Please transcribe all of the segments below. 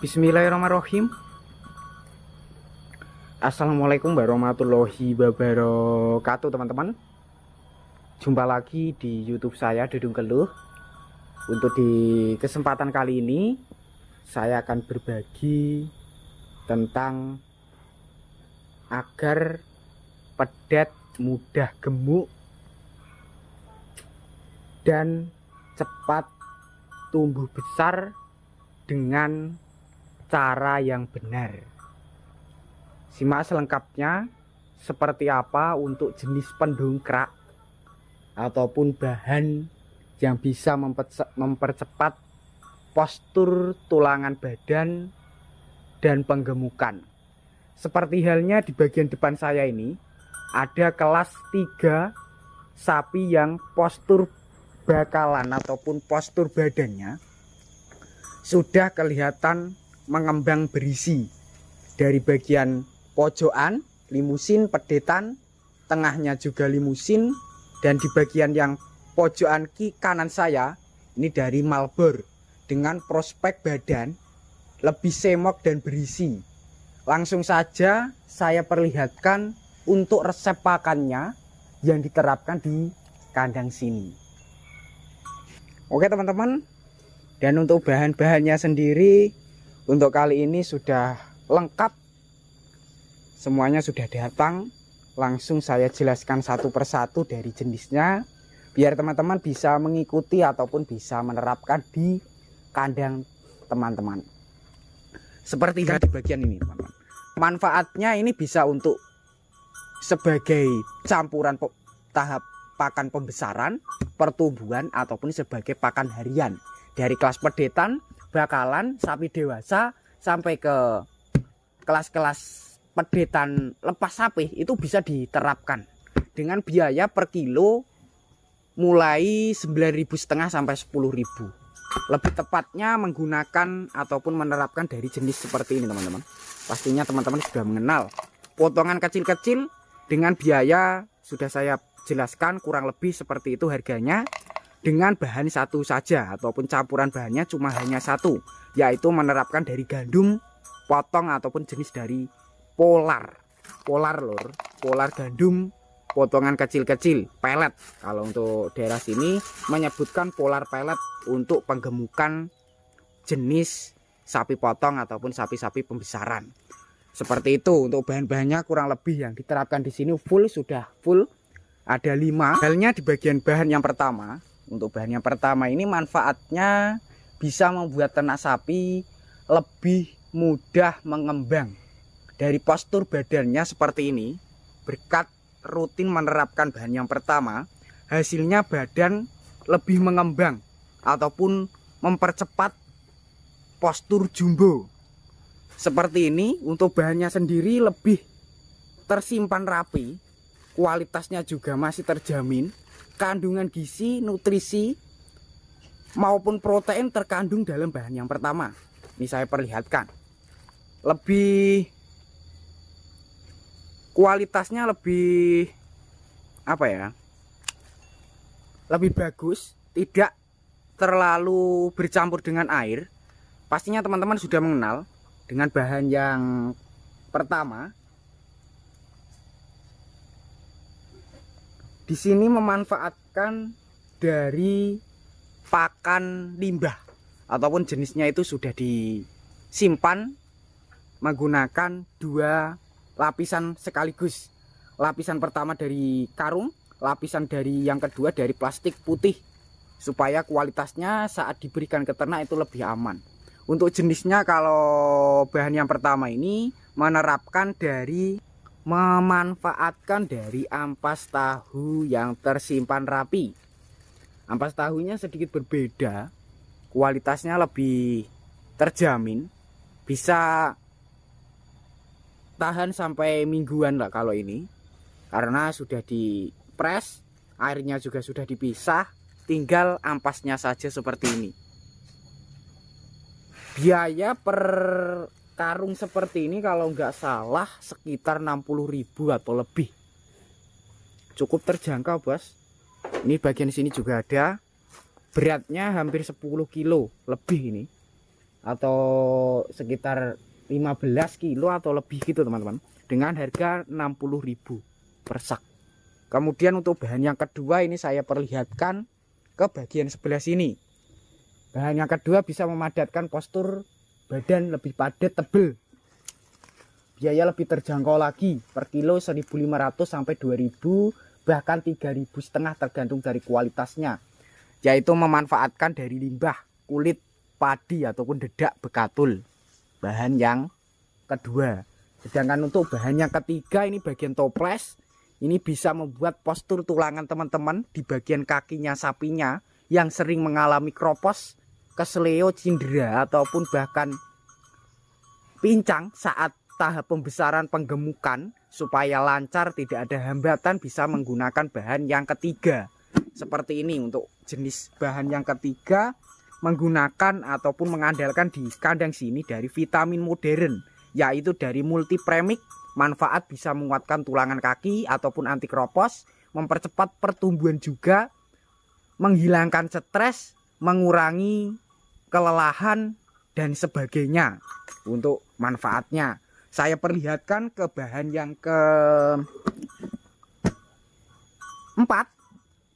Bismillahirrahmanirrahim. Assalamualaikum warahmatullahi wabarakatuh, teman-teman. Jumpa lagi di YouTube saya, Dudung Keluh. Untuk di kesempatan kali ini saya akan berbagi tentang agar pedet mudah gemuk dan cepat tumbuh besar dengan cara yang benar. Simak selengkapnya seperti apa untuk jenis pendongkrak ataupun bahan yang bisa mempercepat postur tulangan badan dan penggemukan. Seperti halnya di bagian depan saya ini ada kelas 3 sapi yang postur bakalan ataupun postur badannya sudah kelihatan mengembang berisi. Dari bagian pojokan limusin pedetan, tengahnya juga limusin, dan di bagian yang pojokan kanan saya ini dari Malbor dengan prospek badan lebih semok dan berisi. Langsung saja saya perlihatkan untuk resep pakannya yang diterapkan di kandang sini. Oke teman-teman, dan untuk bahan-bahannya sendiri untuk kali ini sudah lengkap, semuanya sudah datang. Langsung saya jelaskan satu persatu dari jenisnya biar teman-teman bisa mengikuti ataupun bisa menerapkan di kandang teman-teman. Seperti di bagian ini teman-teman, manfaatnya ini bisa untuk sebagai campuran tahap pakan pembesaran, pertumbuhan, ataupun sebagai pakan harian dari kelas pedetan, bakalan, sapi dewasa sampai ke kelas-kelas pedetan lepas sapi. Itu bisa diterapkan dengan biaya per kilo mulai 9.500 sampai 10.000. Lebih tepatnya menggunakan ataupun menerapkan dari jenis seperti ini teman-teman. Pastinya teman-teman sudah mengenal potongan kecil-kecil dengan biaya sudah saya jelaskan kurang lebih seperti itu harganya, dengan bahan satu saja ataupun campuran bahannya cuma hanya satu, yaitu menerapkan dari gandum potong ataupun jenis dari polar lor, polar gandum potongan kecil-kecil pelet. Kalau untuk daerah sini menyebutkan polar pelet untuk penggemukan jenis sapi potong ataupun sapi-sapi pembesaran. Seperti itu untuk bahan-bahannya kurang lebih yang diterapkan di sini sudah full ada 5. Halnya di bagian bahan yang pertama. Untuk bahan yang pertama ini manfaatnya bisa membuat ternak sapi lebih mudah mengembang. Dari postur badannya seperti ini, berkat rutin menerapkan bahan yang pertama, hasilnya badan lebih mengembang ataupun mempercepat postur jumbo. Seperti ini, untuk bahannya sendiri lebih tersimpan rapi, kualitasnya juga masih terjamin. Kandungan gizi, nutrisi maupun protein terkandung dalam bahan yang pertama. Ini saya perlihatkan. Lebih kualitasnya lebih lebih bagus, tidak terlalu bercampur dengan air. Pastinya teman-teman sudah mengenal dengan bahan yang pertama. Di sini memanfaatkan dari pakan limbah ataupun jenisnya itu sudah disimpan menggunakan 2 lapisan sekaligus. Lapisan pertama dari karung, lapisan dari yang kedua dari plastik putih, supaya kualitasnya saat diberikan ke ternak itu lebih aman. Untuk jenisnya kalau bahan yang pertama ini memanfaatkan dari ampas tahu yang tersimpan rapi. Ampas tahunya sedikit berbeda, kualitasnya lebih terjamin, bisa tahan sampai mingguan lah kalau ini, karena sudah dipres, airnya juga sudah dipisah, tinggal ampasnya saja seperti ini. Biaya per karung seperti ini kalau nggak salah sekitar 60.000 atau lebih. Cukup terjangkau bos. Ini bagian sini juga ada. Beratnya hampir 10 kilo lebih ini. atau sekitar 15 kilo atau lebih gitu teman-teman, dengan harga 60.000 per sak. Kemudian untuk bahan yang kedua ini saya perlihatkan ke bagian sebelah sini. Bahan yang kedua bisa memadatkan postur badan lebih padat, tebel. Biaya lebih terjangkau lagi, per kilo 1.500 sampai 2.000, bahkan 3.500 tergantung dari kualitasnya, yaitu memanfaatkan dari limbah kulit padi ataupun dedak bekatul. Bahan yang kedua. Sedangkan untuk bahan yang ketiga ini bagian toples, ini bisa membuat postur tulangan teman-teman di bagian kakinya sapinya yang sering mengalami kropos, kesleo, cindera ataupun bahkan pincang saat tahap pembesaran penggemukan. Supaya lancar, tidak ada hambatan, bisa menggunakan bahan yang ketiga seperti ini. Untuk jenis bahan yang ketiga menggunakan ataupun mengandalkan di kandang sini dari vitamin modern, yaitu dari multipremic. Manfaat bisa menguatkan tulangan kaki ataupun anti kropos, mempercepat pertumbuhan juga, menghilangkan stres, mengurangi kelelahan dan sebagainya. Untuk manfaatnya saya perlihatkan ke bahan yang keempat.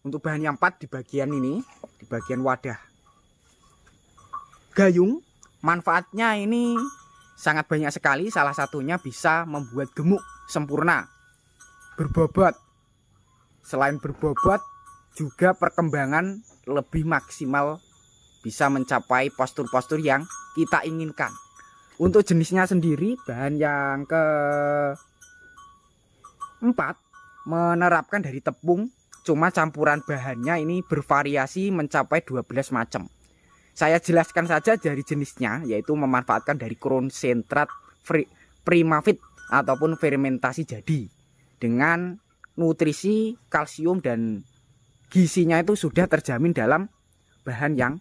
Untuk bahan yang keempat di bagian ini, di bagian wadah gayung, manfaatnya ini sangat banyak sekali. Salah satunya bisa membuat gemuk sempurna, berbobot. Selain berbobot, juga perkembangan lebih maksimal, bisa mencapai postur-postur yang kita inginkan. Untuk jenisnya sendiri, bahan yang keempat menerapkan dari tepung, cuma campuran bahannya ini bervariasi mencapai 12 macam. Saya jelaskan saja dari jenisnya, yaitu memanfaatkan dari konsentrat primavit ataupun fermentasi jadi, dengan nutrisi, kalsium dan gizinya itu sudah terjamin dalam bahan yang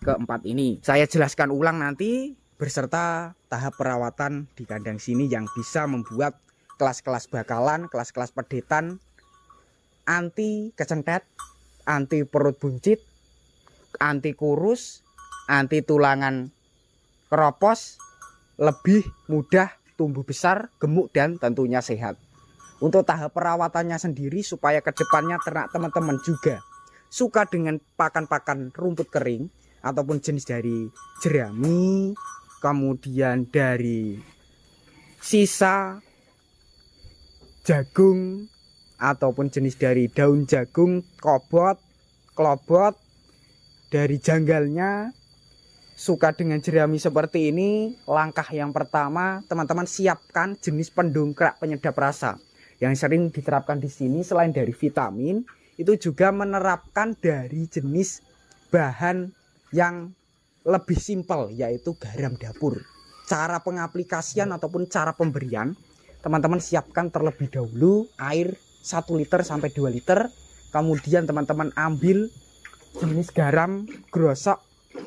keempat ini. Saya jelaskan ulang nanti beserta tahap perawatan di kandang sini yang bisa membuat kelas-kelas bakalan, kelas-kelas pedetan, anti kecentet, anti perut buncit, anti kurus, anti tulangan keropos, lebih mudah tumbuh besar, gemuk dan tentunya sehat. Untuk tahap perawatannya sendiri, supaya kedepannya ternak teman-teman juga suka dengan pakan-pakan rumput kering ataupun jenis dari jerami, kemudian dari sisa jagung ataupun jenis dari daun jagung, kobot, klobot, dari janggalnya, suka dengan jerami seperti ini. Langkah yang pertama, teman-teman siapkan jenis pendongkrak penyedap rasa yang sering diterapkan di sini. Selain dari vitamin, itu juga menerapkan dari jenis bahan yang lebih simpel, yaitu garam dapur. Cara pengaplikasian ataupun cara pemberian, teman-teman siapkan terlebih dahulu air 1 liter sampai 2 liter. Kemudian teman-teman ambil jenis garam grosok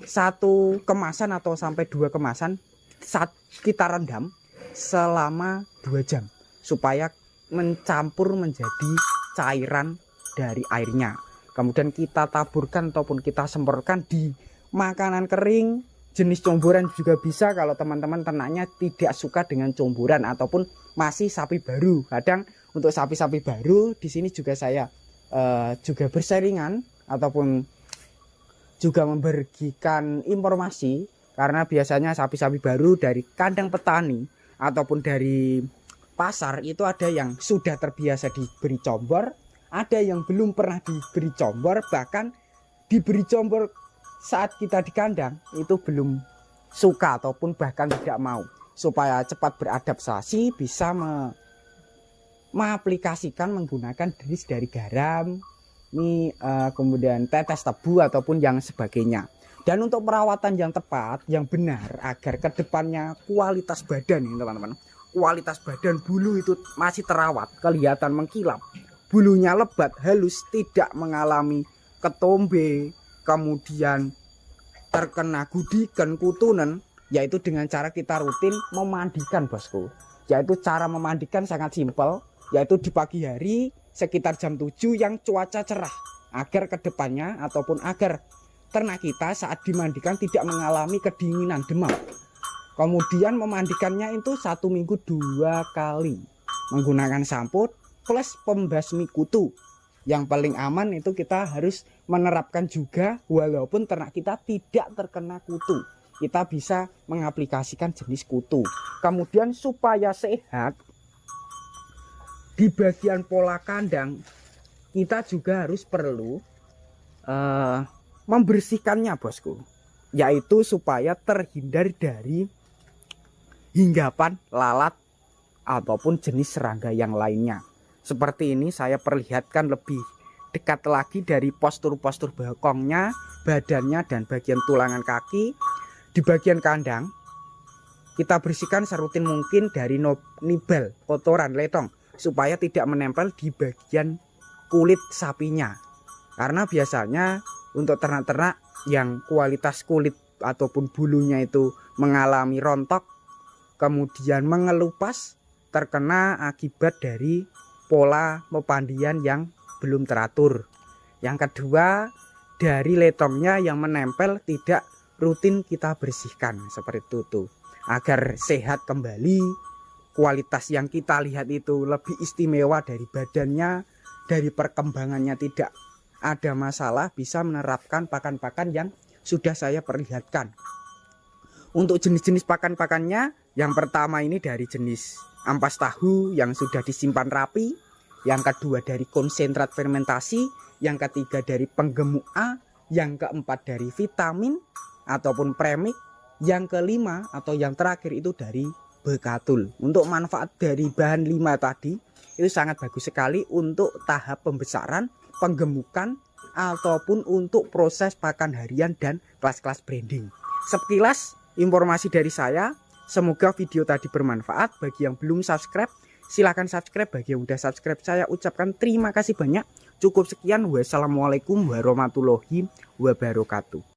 1 kemasan atau sampai 2 kemasan, saat kita rendam selama 2 jam supaya mencampur menjadi cairan dari airnya. Kemudian kita taburkan ataupun kita semprotkan di makanan kering, jenis comboran juga bisa kalau teman-teman ternaknya tidak suka dengan comboran ataupun masih sapi baru. Kadang untuk sapi-sapi baru di sini juga saya juga berseringan ataupun juga membagikan informasi, karena biasanya sapi-sapi baru dari kandang petani ataupun dari pasar itu ada yang sudah terbiasa diberi combor, ada yang belum pernah diberi combor, bahkan diberi combor saat kita di kandang itu belum suka ataupun bahkan tidak mau. Supaya cepat beradaptasi, bisa mengaplikasikan menggunakan jenis dari garam, ini kemudian tetes tebu ataupun yang sebagainya. Dan untuk perawatan yang tepat, yang benar, agar kedepannya kualitas badan ini teman-teman, kualitas badan bulu itu masih terawat, kelihatan mengkilap, bulunya lebat, halus, tidak mengalami ketombe, kemudian terkena gudikan, kutunan, yaitu dengan cara kita rutin memandikan, bosku. Yaitu cara memandikan sangat simpel, yaitu di pagi hari sekitar jam 7 yang cuaca cerah, agar kedepannya ataupun agar ternak kita saat dimandikan tidak mengalami kedinginan, demam. Kemudian memandikannya itu 1 minggu 2 kali menggunakan sampo plus pembasmi kutu. Yang paling aman itu kita harus menerapkan juga walaupun ternak kita tidak terkena kutu. Kita bisa mengaplikasikan jenis kutu. Kemudian supaya sehat, di bagian pola kandang kita juga harus perlu membersihkannya, bosku, yaitu supaya terhindar dari hinggapan lalat ataupun jenis serangga yang lainnya. Seperti ini saya perlihatkan lebih dekat lagi dari postur-postur bokongnya, badannya, dan bagian tulangan kaki. Di bagian kandang kita bersihkan serutin mungkin dari nibal, kotoran, letong, supaya tidak menempel di bagian kulit sapinya. Karena biasanya untuk ternak-ternak yang kualitas kulit ataupun bulunya itu mengalami rontok, kemudian mengelupas, terkena akibat dari pola pemandian yang belum teratur. Yang kedua, dari letongnya yang menempel tidak rutin kita bersihkan seperti itu tuh, agar sehat kembali. Kualitas yang kita lihat itu lebih istimewa dari badannya, dari perkembangannya tidak ada masalah, bisa menerapkan pakan-pakan yang sudah saya perlihatkan. Untuk jenis-jenis pakan-pakannya, yang pertama ini dari jenis ampas tahu yang sudah disimpan rapi, yang kedua dari konsentrat fermentasi, yang ketiga dari penggemuk A, yang keempat dari vitamin ataupun premik, yang kelima atau yang terakhir itu dari bekatul. Untuk manfaat dari bahan 5 tadi itu sangat bagus sekali untuk tahap pembesaran, penggemukan, ataupun untuk proses pakan harian dan kelas-kelas branding. Sekilas informasi dari saya, semoga video tadi bermanfaat. Bagi yang belum subscribe, silahkan subscribe. Bagi yang udah subscribe, saya ucapkan terima kasih banyak. Cukup sekian, wassalamualaikum warahmatullahi wabarakatuh.